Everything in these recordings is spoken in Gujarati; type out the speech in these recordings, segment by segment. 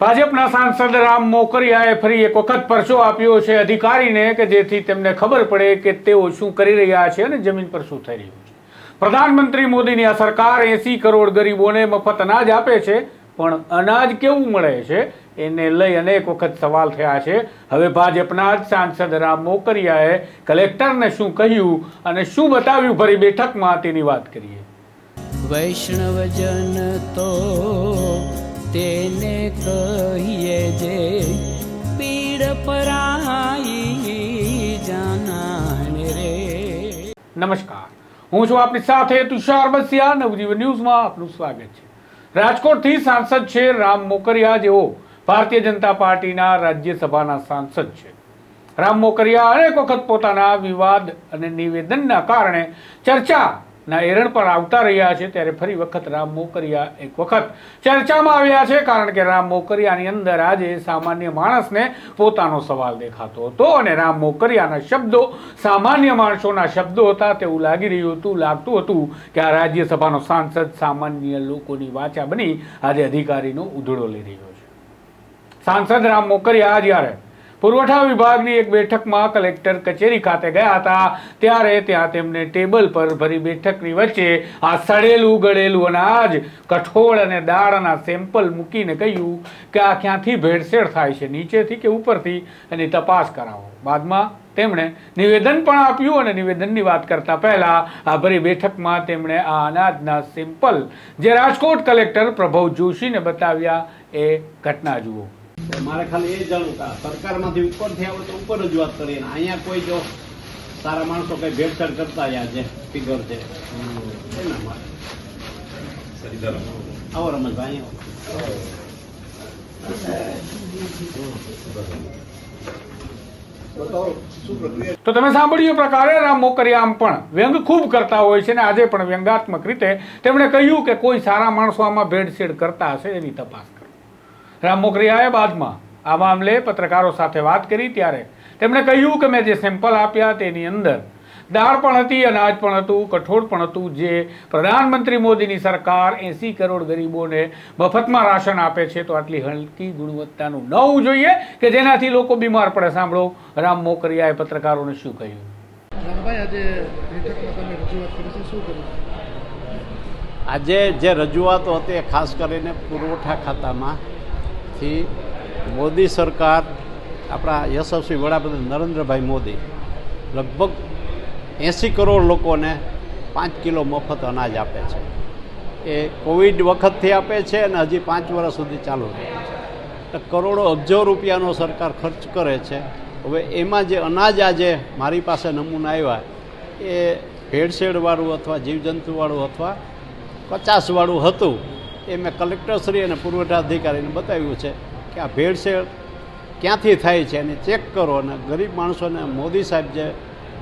ભાજપના સાંસદ રામ મોકરિયાએ ફરી એક વખત પરચો આપ્યો છે અધિકારીને કે જેથી તેમને ખબર પડે કે તેઓ શું કરી રહ્યા છે અને જમીન પર શું થઈ રહ્યું છે। પ્રધાનમંત્રી મોદીની આ સરકાર 80 કરોડ ગરીબોને મફત અનાજ આપે છે, પણ અનાજ કેવું મળે છે એને લઈ અનેક વખત સવાલ થયા છે। હવે ભાજપના જ સાંસદ રામ મોકરિયાએ કલેક્ટરને શું કહ્યું અને શું બતાવ્યું ફરી બેઠકમાં તેની વાત કરીએ। વૈષ્ણવજન તો તેને કહીએ જે પીડ પરાઈ જાનાને રે। નમસ્કાર, હું છું આપની સાથે તુષાર બસિયા। નવજીવન ન્યૂઝમાં આપનું સ્વાગત છે। રાજકોટથી સાંસદ છે રામ મોકરિયા, જેઓ ભારતીય જનતા પાર્ટીના રાજ્યસભાના સાંસદ છે। રામ મોકરિયા અનેક વખત પોતાના વિવાદ અને નિવેદનના કારણે ચર્ચાના એરણ પર આવતા રહ્યા છે, ત્યારે ફરી વખત રામ મોકરિયા એક વખત ચર્ચામાં આવ્યા છે, કારણ કે રામ મોકરિયાની અંદર આજે સામાન્ય માણસને પોતાનો સવાલ દેખાતો હતો અને રામ મોકરિયાના શબ્દો સામાન્ય માણસોના શબ્દો હતા। તેવું લાગતું હતું કે આ રાજ્યસભાનો સાંસદ સામાન્ય લોકોની વાચા બની આજે અધિકારીનો ઉધડો લઈ રહ્યો છે। સાંસદ રામ મોકરિયા જ્યારે પુરવઠા વિભાગની એક બેઠકમાં કલેક્ટર કચેરી ખાતે ગયા હતા, ત્યારે ત્યાં તેમને ટેબલ પર ભરી બેઠકની વચ્ચે આ સડેલું ગળેલું અનાજ, કઠોળ અને દાળના સેમ્પલ મૂકીને કહ્યું કે આ ક્યાંથી ભેળસેળ થાય છે, નીચેથી કે ઉપરથી એની તપાસ કરાવો। બાદમાં તેમણે નિવેદન પણ આપ્યું અને નિવેદનની વાત કરતા પહેલા આ ભરી બેઠકમાં તેમણે આ અનાજના સેમ્પલ જે રાજકોટ કલેક્ટર પ્રભવ જોશીને બતાવ્યા એ ઘટના જુઓ। મારે ખાલી એ જાણવું કે સરકારમાંથી ઉપરથી આવે તો ઉપર જ વાત કરીએ, અહીંયા કોઈ જો સારા માણસો કઈ ભેળસેળ કરતા રહ્યા છે ફિગર છે એના માટે આવો રમતભાઈ તો તમે સાંભળ્યું પ્રકારે રામ મોકરિયા આમ પણ વ્યંગ ખૂબ કરતા હોય છે ને આજે પણ વ્યંગાત્મક રીતે તેમણે કહ્યું કે કોઈ સારા માણસો આમાં ભેળસેળ કરતા હશે એની તપાસ કરો। રામ મોકરિયાએ બાદમાં આ મામલે પત્રકારો સાથે વાત કરી, ત્યારે તેમણે કહ્યું કે મેં જે સેમ્પલ આપ્યા તેની અંદર દાળ પણ હતી, અનાજ પણ હતું, કઠોળ પણ હતું, જે પ્રધાનમંત્રી મોદીની સરકાર 80 કરોડ ગરીબોને મફતમાં રાશન આપે છે, તો આટલી હલકી ગુણવત્તાનું ન હોવું જોઈએ કે જેનાથી લોકો બીમાર પડે। સાંભળો રામ મોકરિયાએ પત્રકારોને શું કહ્યું। આજે જે રજૂઆતો હતી ખાસ કરીને પુરવઠા ખાતામાંથી મોદી સરકાર, આપણા યશસ્વી વડાપ્રધાન નરેન્દ્રભાઈ મોદી લગભગ 80 કરોડ લોકોને 5 કિલો મફત અનાજ આપે છે। એ કોવિડ વખતથી આપે છે અને હજી 5 વર્ષ સુધી ચાલુ રહે છે। કરોડો અબજો રૂપિયાનો સરકાર ખર્ચ કરે છે। હવે એમાં જે અનાજ આજે મારી પાસે નમૂના આવ્યા એ ભેળસેળવાળું અથવા જીવજંતુવાળું અથવા કચાસવાળું હતું। એ મેં કલેક્ટરશ્રી અને પુરવઠા અધિકારીને બતાવ્યું છે કે આ ભેળસેળ ક્યાંથી થાય છે એને ચેક કરો, અને ગરીબ માણસોને મોદી સાહેબ જે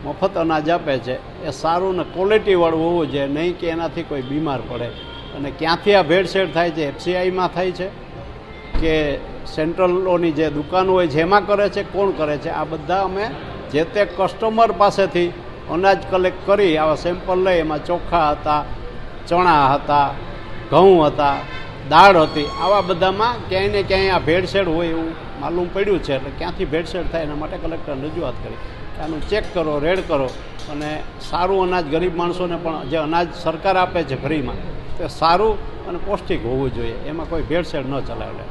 મફત અનાજ આપે છે એ સારું ને ક્વોલિટીવાળું હોવું જોઈએ, નહીં કે એનાથી કોઈ બીમાર પડે। અને ક્યાંથી આ ભેળસેળ થાય છે, FCIમાં થાય છે કે સેન્ટ્રલોની જે દુકાનો હોય છે એમાં કરે છે, કોણ કરે છે, આ બધા અમે જે તે કસ્ટમર પાસેથી અનાજ કલેક્ટ કરી આવા સેમ્પલ લઈ, એમાં ચોખા હતા, ચણા હતા, ઘઉં હતા, દાળ હતી, આવા બધામાં ક્યાંય ને ક્યાંય આ ભેળસેળ હોય એવું માલુમ પડ્યું છે। એટલે ક્યાંથી ભેળસેળ થાય એના માટે કલેક્ટરને રજૂઆત કરી કે આનું ચેક કરો, રેડ કરો અને સારું અનાજ ગરીબ માણસોને પણ જે અનાજ સરકાર આપે છે ફ્રીમાં તે સારું અને પૌષ્ટિક હોવું જોઈએ, એમાં કોઈ ભેળસેળ ન ચલાવે।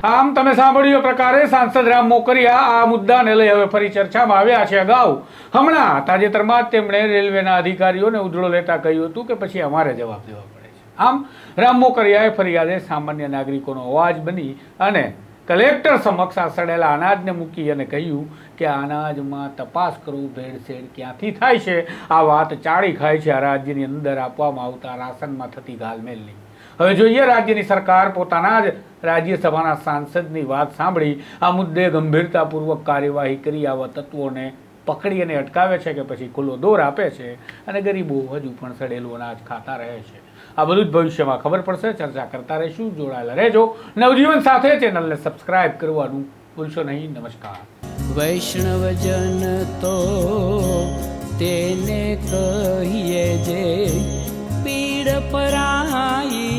આમ તમે સાંભળ્યું પ્રકારે સાંસદ રામ મોકરિયા આ મુદ્દાને લઈ હવે ફરી ચર્ચામાં આવ્યા છે। અગાઉ હમણાં તાજેતરમાં જ તેમણે રેલવેના અધિકારીઓને ઉધડો લેતા કહ્યું હતું કે પછી અમારે જવાબ દેવા પડે છે। આમ રામ મોકરિયાએ ફરિયાદે સામાન્ય નાગરિકોનો અવાજ બની અને કલેક્ટર સમક્ષ આ સડેલા અનાજને મૂકી અને કહ્યું કે આ અનાજમાં તપાસ કરવું, ભેળસેળ ક્યાંથી થાય છે, આ વાત ચાળી ખાય છે આ રાજ્યની અંદર આપવામાં આવતા રાશનમાં થતી ઘાલમેલની। હવે જોઈએ રાજ્યની સરકાર પોતાના જ રાજ્યસભાના સાંસદની વાત સાંભળી આ મુદ્દે ગંભીરતાપૂર્વક કાર્યવાહી કરી આવા તત્વોને પકડી અને અટકાવે છે કે પછી ખુલ્લો દોર આપે છે અને ગરીબો હજુ પણ સડેલું અનાજ ખાતા રહે છે। આ બધું જ ભવિષ્યમાં ખબર પડશે, ચર્ચા કરતા રહીશું। જોડાયેલા રહેજો નવજીવન સાથે। ચેનલને સબસ્ક્રાઇબ કરવાનું ભૂલશો નહીં। નમસ્કાર। વૈષ્ણવજન તો તેને કહીએ જે પીડ પરાઈ